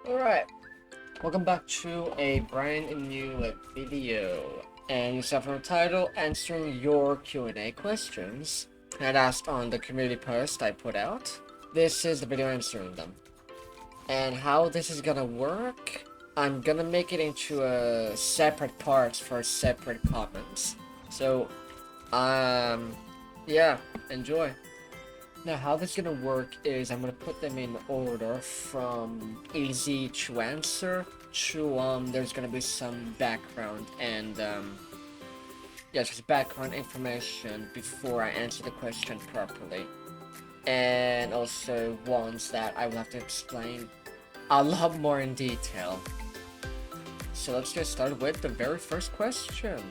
Alright, welcome back to a brand new video. And you saw from the title, answering your Q&A questions that asked on the community post I put out. This is the video answering them. And how this is gonna work, I'm gonna make it into a separate parts for separate comments. So, yeah, enjoy. Now, how this is gonna work is I'm gonna put them in order from easy to answer to there's gonna be some background and yeah, just background information before I answer the question properly, and also ones that I will have to explain a lot more in detail. So let's get started with the very first question.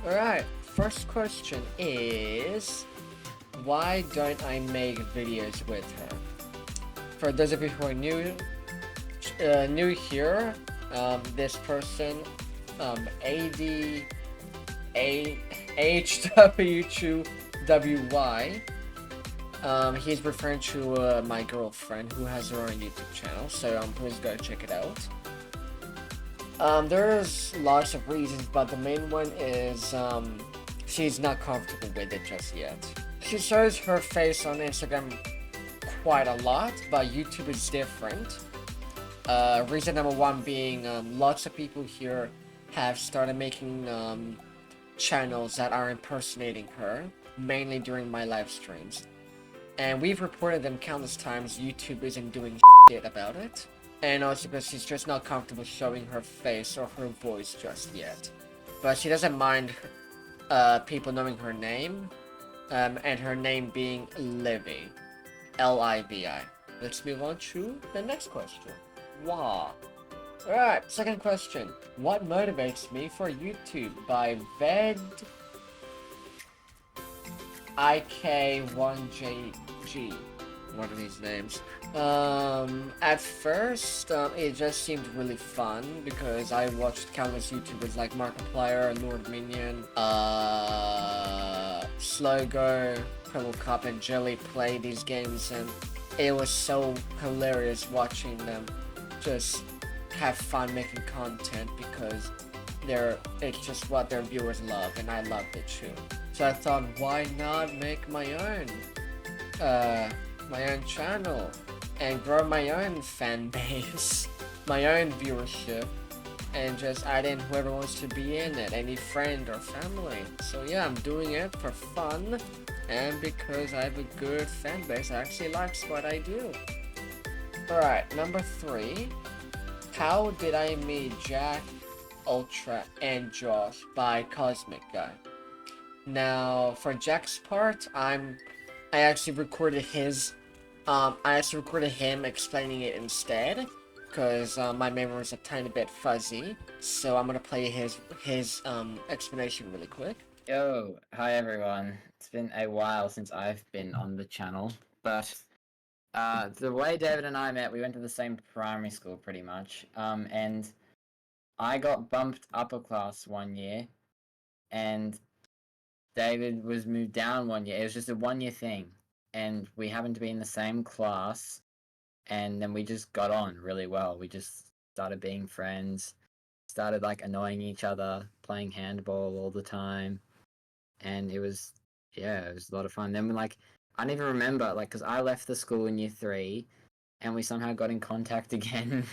All right, first question is, why don't I make videos with her? For those of you who are new here, this person, ADAHW2WY, he's referring to my girlfriend who has her own YouTube channel, so please go check it out. There's lots of reasons, but the main one is she's not comfortable with it just yet. She shows her face on Instagram quite a lot, but YouTube is different. Reason number one being lots of people here have started making channels that are impersonating her, mainly during my live streams. And we've reported them countless times. YouTube isn't doing shit about it. And also because she's just not comfortable showing her face or her voice just yet. But she doesn't mind people knowing her name, and her name being Livy. Livi. Let's move on to the next question. Wow. Alright, second question. What motivates me for YouTube? By IK1JG. What are these names? At first, it just seemed really fun because I watched countless YouTubers like Markiplier, Lord Minion, Slogo, Purple Cup, and Jelly play these games, and it was so hilarious watching them just have fun making content because it's just what their viewers love, and I loved it too. So I thought, why not make my own channel and grow my own fan base, my own viewership, and just add in whoever wants to be in it, any friend or family. So yeah, I'm doing it for fun, and because I have a good fan base that actually likes what I do. Alright, number 3. How did I meet Jack, Ultra, and Josh? By Cosmic Guy. Now, for Jack's part, I actually recorded him explaining it instead, because my memory is a tiny bit fuzzy. So I'm gonna play his explanation really quick. Yo, hi everyone. It's been a while since I've been on the channel, but the way David and I met, we went to the same primary school pretty much, and I got bumped upper class one year, and David was moved down one year. It was just a 1 year thing, and we happened to be in the same class, and then we just got on really well. We just started being friends, started like annoying each other, playing handball all the time, and it was a lot of fun. Then I don't even remember, because I left the school in year 3, and we somehow got in contact again,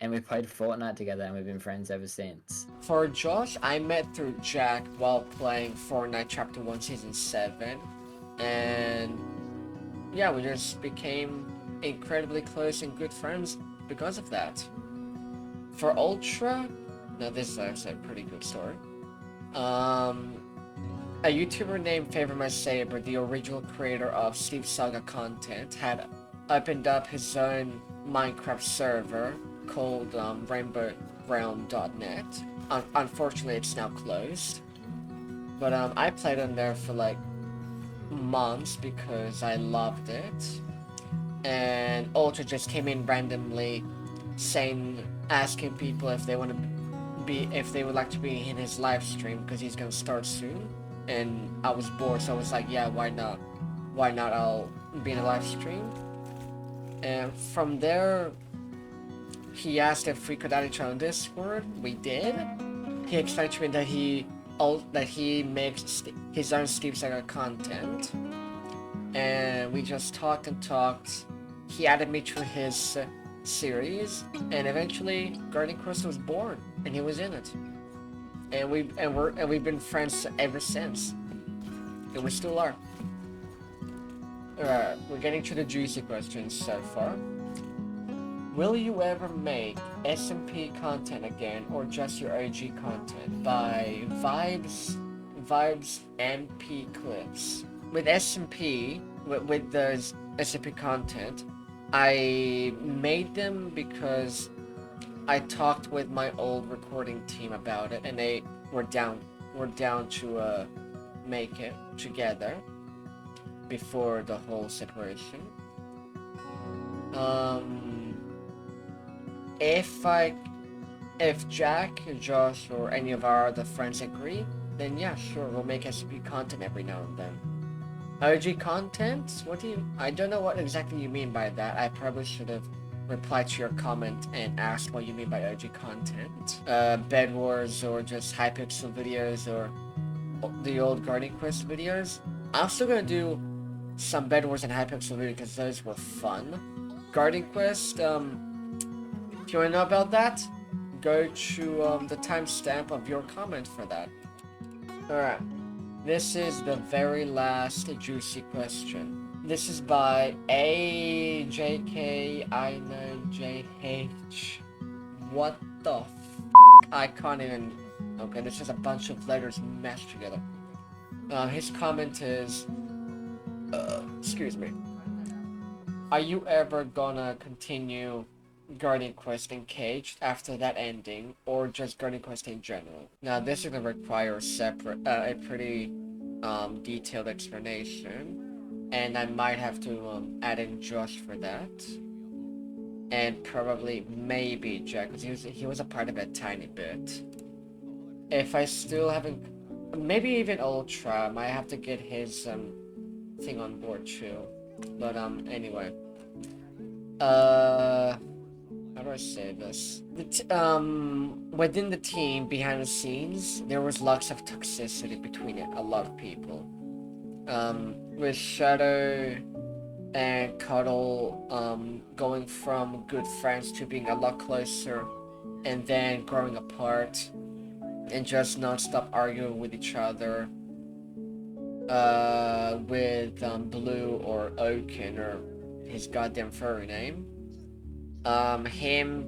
and we played Fortnite together, and we've been friends ever since. For Josh, I met through Jack while playing Fortnite Chapter 1 Season 7, and yeah, we just became incredibly close and good friends because of that. For Ultra, now this is actually a pretty good story. A YouTuber named Favor My Saber, the original creator of Steve Saga content, had opened up his own Minecraft server called rainbowrealm.net. Unfortunately, it's now closed. But I played on there for like months because I loved it. And Ultra just came in randomly asking people if they would like to be in his live stream because he's gonna start soon. And I was bored, so I was like, yeah, why not? I'll be in a live stream. And from there, he asked if we could add each other on Discord. We did. He explained to me that he makes his own Steve Saga content, and we just talked and talked. He added me to his series, and eventually Guardian Quest was born, and he was in it. And we've been friends ever since, and we still are. Alright, we're getting to the juicy questions so far. Will you ever make SMP content again, or just your OG content? By Vibes MP Clips. With SMP, with those SMP content, I made them because I talked with my old recording team about it, and they were down to make it together before the whole separation. If Jack, Josh, or any of our other friends agree, then yeah, sure, we'll make SMP content every now and then. OG content? I don't know what exactly you mean by that. I probably should have replied to your comment and asked what you mean by OG content. Bed Wars, or just Hypixel videos, or the old Guardian Quest videos. I'm still gonna do some Bed Wars and Hypixel videos because those were fun. Guardian Quest, if you wanna know about that, go to the timestamp of your comment for that. Alright, this is the very last juicy question. This is by AJKINOJH. What the f? I can't even. Okay, this is a bunch of letters mashed together. His comment is. Excuse me. Are you ever gonna continue Guardian Quest Encaged after that ending, or just Guardian Quest in general? Now, this is gonna require a pretty detailed explanation, and I might have to add in Josh for that, and probably maybe Jack, because he was a part of it a tiny bit. If I still haven't, maybe even Ultra, I might have to get his thing on board too. But anyway, how do I say this? Within the team, behind the scenes, there was lots of toxicity between a lot of people. With Shadow and Cuddle, going from good friends to being a lot closer, and then growing apart, and just non-stop arguing with each other. With Blue, or Oaken, or his goddamn furry name. Him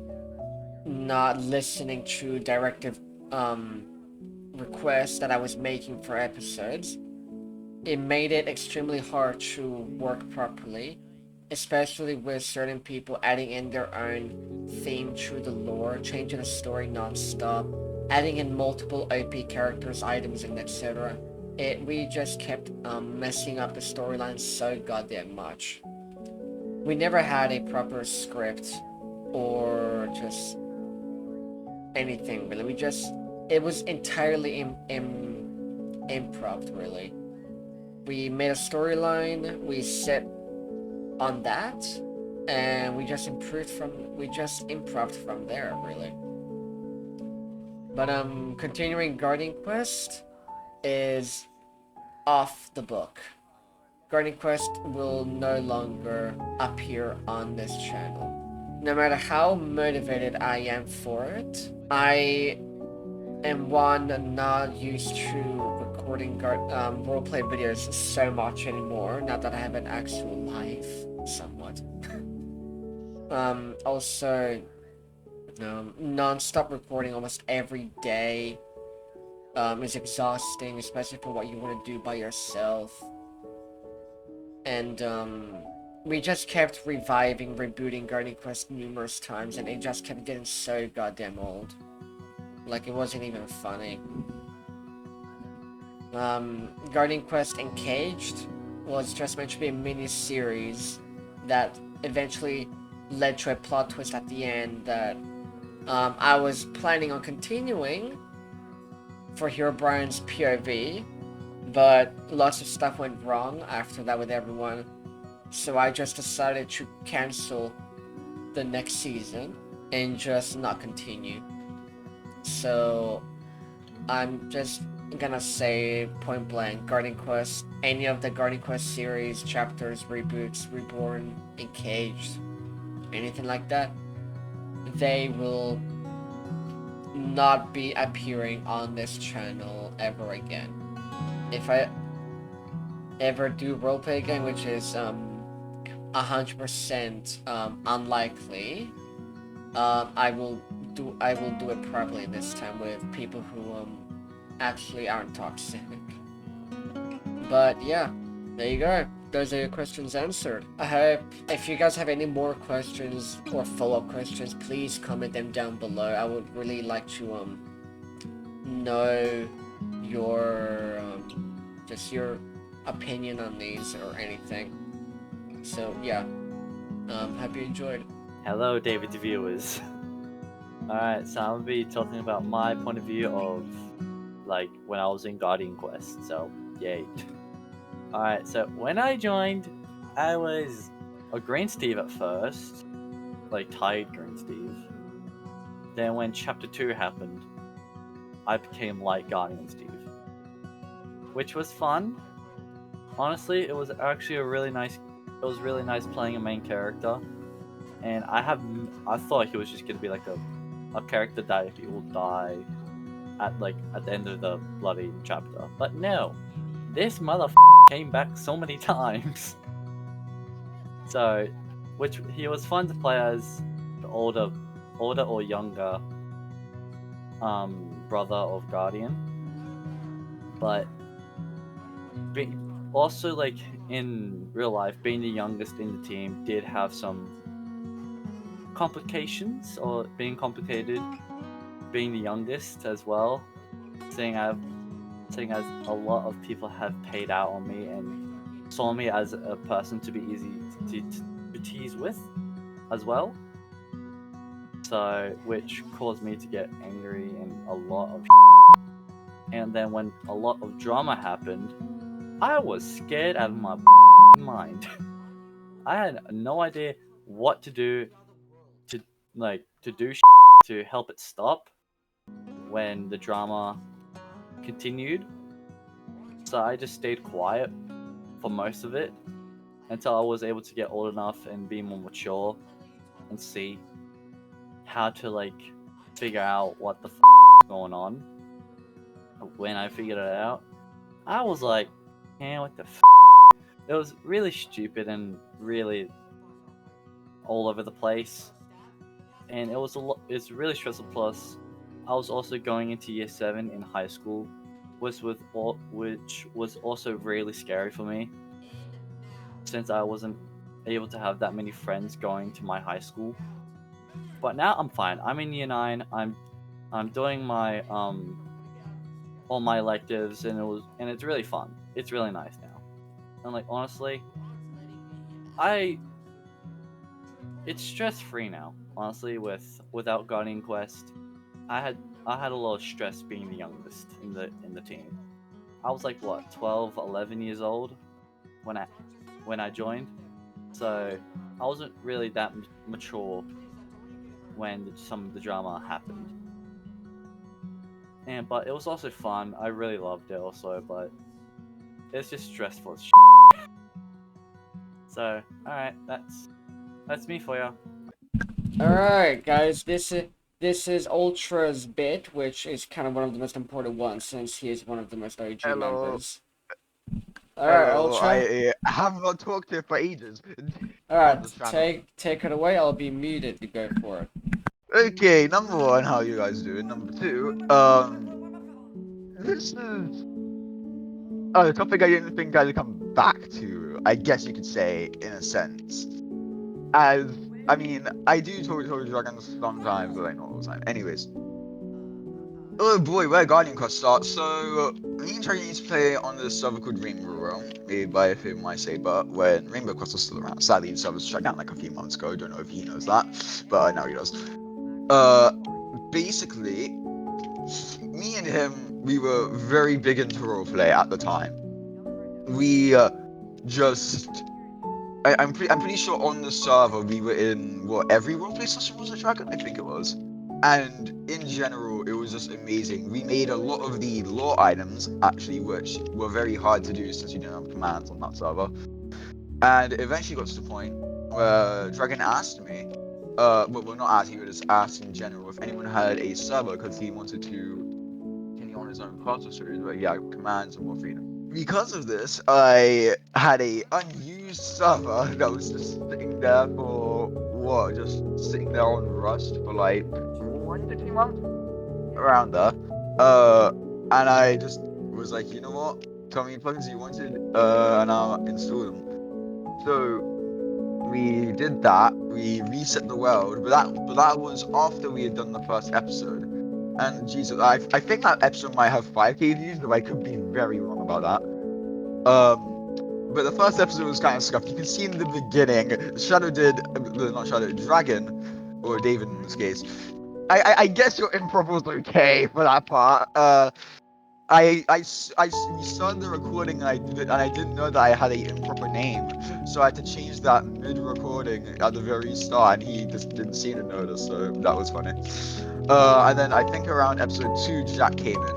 not listening to directive requests that I was making for episodes. It made it extremely hard to work properly, especially with certain people adding in their own theme to the lore, changing the story non-stop, adding in multiple OP characters, items, and etc. We just kept messing up the storyline so goddamn much. We never had a proper script or just anything really. It was entirely improv really. We made a storyline, we set on that, and we just improved from there really. But continuing Guardian Quest is off the book. Guardian Quest will no longer appear on this channel. No matter how motivated I am for it, I am not used to recording roleplay videos so much anymore, now that I have an actual life, somewhat. Also, non-stop recording almost every day is exhausting, especially for what you want to do by yourself. And we just kept rebooting Guardian Quest numerous times, and it just kept getting so goddamn old. Like, it wasn't even funny. Guardian Quest Encaged was just meant to be a mini-series that eventually led to a plot twist at the end that I was planning on continuing for Herobrine's POV, but lots of stuff went wrong after that with everyone, so I just decided to cancel the next season. and just not continue. So I'm just gonna say point blank, Guardian Quest, any of the Guardian Quest series, chapters, reboots, Reborn, Encaged, anything like that, they will not be appearing on this channel ever again. If I ever do roleplay again, which is 100% unlikely, I will do it properly this time with people who actually aren't toxic. But yeah, there you go. Those are your questions answered. I hope if you guys have any more questions or follow-up questions, please comment them down below. I would really like to know your just your opinion on these or anything. So yeah, hope you enjoyed. Hello, David's viewers. Alright, so I'm gonna be talking about my point of view of like when I was in Guardian Quest, so yay. Alright, so when I joined, I was a Green Steve at first, like tired Green Steve. Then when Chapter 2 happened, I became Light Guardian Steve. Which was fun. Honestly, it was actually really nice playing a main character. And I thought he was just gonna be like a character that he will die at the end of the bloody chapter. But no, this came back so many times. So, which he was fun to play as the older or younger brother of Guardian. But also like in real life, being the youngest in the team did have some complications or being complicated. Being the youngest as well, seeing as a lot of people have paid out on me and saw me as a person to be easy to tease with as well. So, which caused me to get angry and a lot of and then when a lot of drama happened, I was scared out of my mind. I had no idea what to do to to help it stop when the drama continued. So I just stayed quiet for most of it until I was able to get old enough and be more mature and see how to figure out what the is going on. When I figured it out, I was like, "Man, what the?" It was really stupid and really all over the place, and it was it's really stressful. Plus, I was also going into year 7 in high school, which was also really scary for me, since I wasn't able to have that many friends going to my high school. But now I'm fine. I'm in year 9. I'm doing my all my electives, and it's really fun. It's really nice now. And like honestly, it's stress free now. Honestly, without Guardian Quest, I had a lot of stress being the youngest in the team. I was like what 12, 11 years old when I joined, so I wasn't really that mature when some of the drama happened. But it was also fun. I really loved it also, but it's just stressful as shit. So, alright, that's me for you. Alright, guys, this is Ultra's bit, which is kind of one of the most important ones since he is one of the most OG Hello. members. Alright, Hello, Ultra. I have not talked to you for ages. Alright, This channel. take it away. I'll be muted to go for it. Okay, number one, how you guys doing? Number two, this is a topic I didn't think I'd come back to. I guess you could say, in a sense, as I mean, I do talk to dragons sometimes, but like not all the time. Anyways, oh boy, where Guardian Quest starts. So me and Dragon used to play on this server called Rainbow Realm, made by a film I say, but when Rainbow Quest was still around. Sadly, the server was shut down like a few months ago. Don't know if he knows that, but now he does. Basically, me and him, we were very big into roleplay at the time. We just I'm pretty sure on the server we were in what every roleplay session was a dragon. I think it was. And in general, it was just amazing. We made a lot of the lore items actually, which were very hard to do since you didn't have commands on that server. And it eventually got to the point where Dragon asked me, well, not asked, he just asked in general if anyone had a server because he wanted to continue on his own puzzle series where he had commands and more freedom. Because of this, I had a unused server that was just sitting there for what? Just sitting there on Rust for like 1 to 2 months around there. And I just was like, you know what? Tell me plugins you wanted, and I'll install them. So we did that. We reset the world, but that was after we had done the first episode. And Jesus, I think that episode might have 5K views, though I could be very wrong about that. But the first episode was kind of scuffed. You can see in the beginning, Shadow did, not Shadow, Dragon, or David in this case. I guess your improv was okay for that part. We started the recording and I didn't know that I had a improper name, so I had to change that mid-recording at the very start, and he just didn't seem to notice, so that was funny. And then I think around episode 2, Jack came in.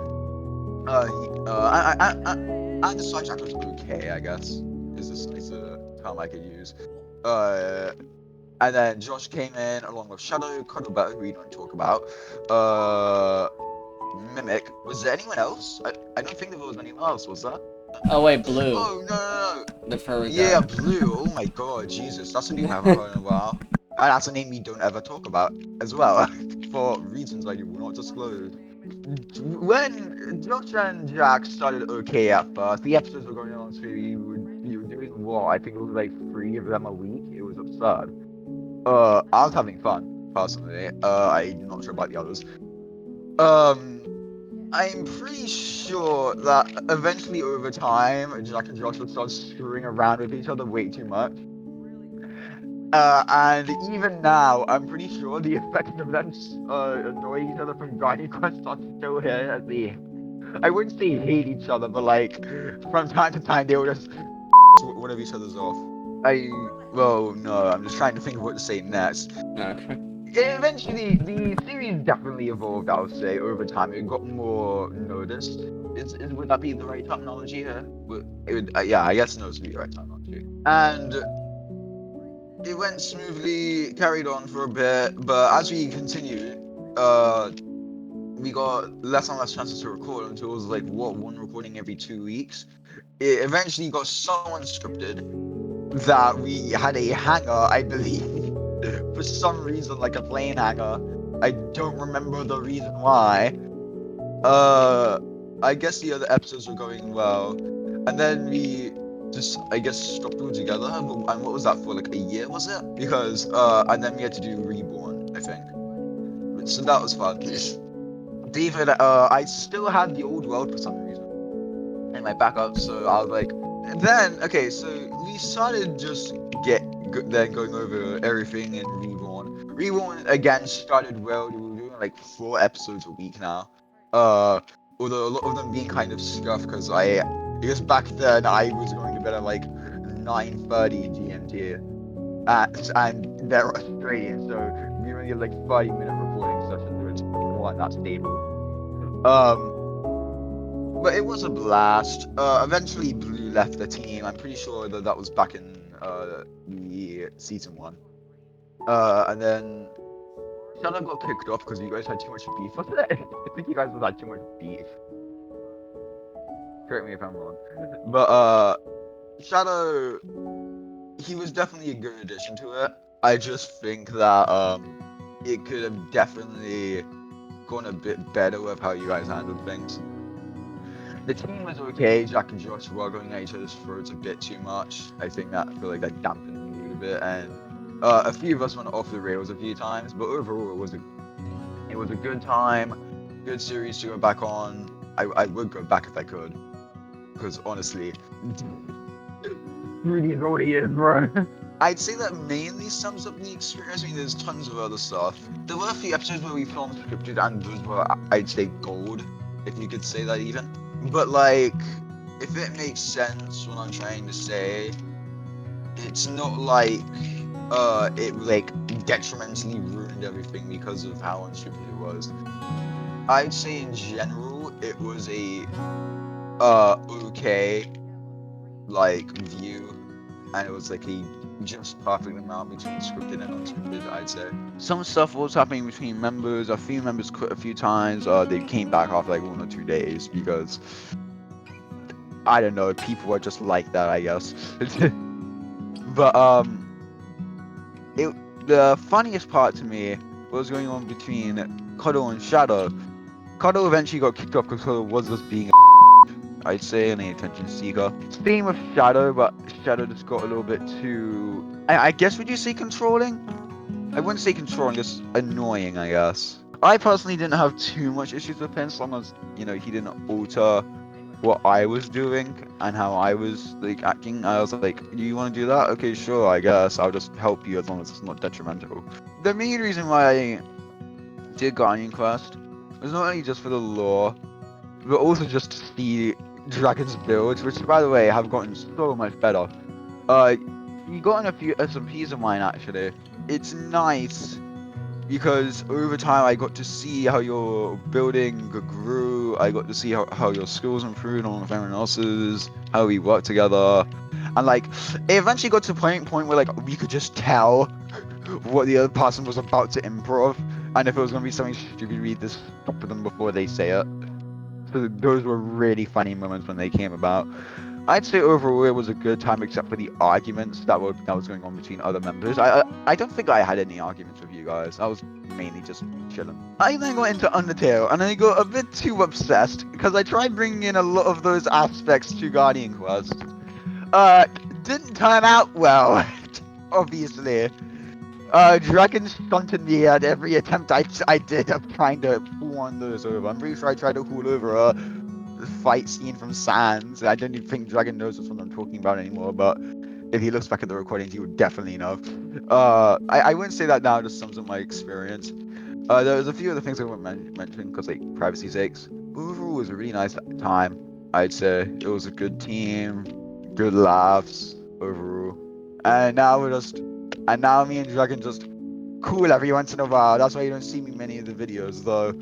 And the side Jack was okay, I guess. Is a term I could use. And then Josh came in along with Shadow, Cuddlebear, who we don't talk about. Mimic. Was there anyone else? I don't think there was anyone else, was there? Oh wait, Blue. Oh, no. The furry guy. Yeah, Blue. Oh my god, Jesus. That's a name I haven't heard in a while. And that's a name we don't ever talk about as well, for reasons I will not disclose. When Josh and Jack started okay at first, the episodes were going on, so you were doing what? I think it was like 3 of them a week. It was absurd. I was having fun, personally. I'm not sure about the others. I'm pretty sure that eventually over time, Jack and Josh would start screwing around with each other way too much. And even now, I'm pretty sure the effect of them annoying each other from Guardian Quest starts to show here as I wouldn't say hate each other, but like, from time to time they would just one of each other's off. Well, no, I'm just trying to think of what to say next. Okay. Eventually, the series definitely evolved, I would say, over time. It got more noticed. Would that be the right terminology here? Yeah, I guess noticed would be the right terminology. And it went smoothly, carried on for a bit, but as we continued, we got less and less chances to record until it was like, what, one recording every 2 weeks? It eventually got so unscripted that we had a hanger, I believe. For some reason, like a plane hanger. I don't remember the reason why. I guess the other episodes were going well. And then we just, I guess, stopped altogether. And what was that for? Like a year, was it? Because, and then we had to do Reborn, I think. So that was fun. David, I still had the old world for some reason in my backup, so I was like, then, okay, so we started just then going over everything in Reborn. Reborn again started well. We were doing like 4 episodes a week now. Although a lot of them being kind of scuffed because I guess back then I was going to bed at like 9:30 GMT. And they're Australian, so we only had like 30-minute recording sessions, which weren't that stable. But it was a blast. Eventually Blue left the team. I'm pretty sure that was back in the season 1. And then Shadow got kicked off because you guys had too much beef, wasn't it? I think you guys had too much beef. Correct me if I'm wrong. But Shadow, he was definitely a good addition to it. I just think that it could have definitely gone a bit better with how you guys handled things. The team was okay. Jack and Josh were going at each other's throats a bit too much. I think that I feel like that dampened the mood a bit, and a few of us went off the rails a few times. But overall, it was a good time, good series to go back on. I would go back if I could, because honestly, Rudy is what he is, bro. I'd say that mainly sums up the experience. I mean, there's tons of other stuff. There were a few episodes where we filmed scripted, and those were, I'd say, gold, if you could say that even. But like, if it makes sense what I'm trying to say, it's not like it like detrimentally ruined everything because of how unscripted it was. I'd say in general it was a okay like view, and it was like a just perfect amount between scripted and unscripted, I'd say. Some stuff was happening between members. A few members quit a few times. They came back after like 1 or 2 days because I don't know, people are just like that, I guess. But it the funniest part to me was going on between Cuddle and Shadow. Cuddle eventually got kicked off because Cuddle was just being I'd say an attention seeker. Same with Shadow, but Shadow just got a little bit too. I guess would you say controlling? I wouldn't say controlling, just annoying, I guess. I personally didn't have too much issues with him, as long as he didn't alter what I was doing and how I was like acting. I was like, you want to do that? Okay, sure, I guess. I'll just help you as long as it's not detrimental. The main reason why I did Guardian Quest was not only just for the lore, but also just to see Dragon's builds, which by the way have gotten so much better. You got in a few SMPs of mine actually. It's nice because over time I got to see how your building grew. I got to see how your skills improved along with everyone else's, how we worked together, and like it eventually got to a point where like we could just tell what the other person was about to improv, and if it was gonna be something stupid, we just stop them before they say it. So those were really funny moments when they came about. I'd say overall it was a good time, except for the arguments that was going on between other members. I don't think I had any arguments with you guys. I was mainly just chilling. I then got into Undertale, and I got a bit too obsessed because I tried bringing in a lot of those aspects to Guardian Quest. Didn't turn out well, obviously. Dragon stunted me at every attempt I did of trying to pull on those over. I'm pretty sure I tried to pull over the fight scene from Sans. I don't even think Dragon knows what I'm talking about anymore, but if he looks back at the recordings, he would definitely know. I wouldn't say that now, just sums up my experience. There was a few other things I won't mention because, like, privacy sakes. Overall, it was a really nice time, I'd say. It was a good team, good laughs, overall. And now me and Dragon just cool every once in a while. That's why you don't see me many of the videos, though.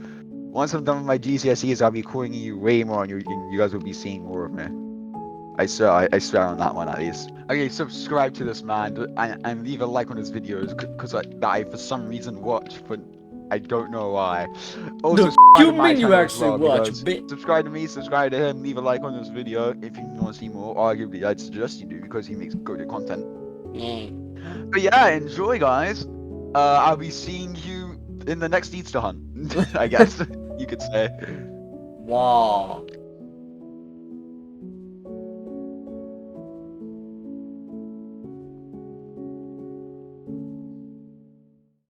Once I'm done with my GCSEs, I'll be calling you way more, and you guys will be seeing more of me. I swear on that one at least. Okay, subscribe to this man and leave a like on his videos because I for some reason watch, but I don't know why. Also, No, subscribe you to my mean you channel as actually well, watch, because bitch? subscribe to me, subscribe to him, leave a like on this video if you want to see more. Arguably, I'd suggest you do because he makes good content. But yeah, enjoy, guys. I'll be seeing you in the next Easter hunt, I guess you could say. Wow.